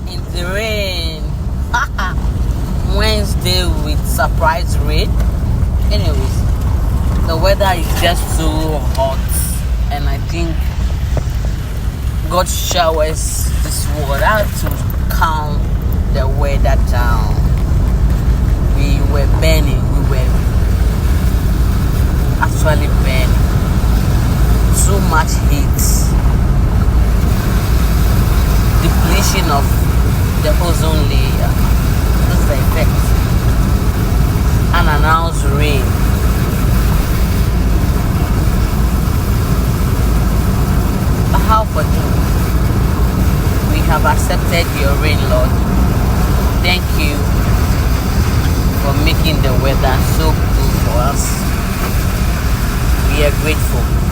In the rain. Wednesday with surprise rain. Anyways, the weather is just so hot, and I think God showers this water to calm the weather down. We were burning. We were actually burning. Too much heat. Depletion of the ozone layer. That's the effect. Unannounced rain. But how for you? We have accepted your rain, Lord. Thank you for making the weather so cool for us. We are grateful.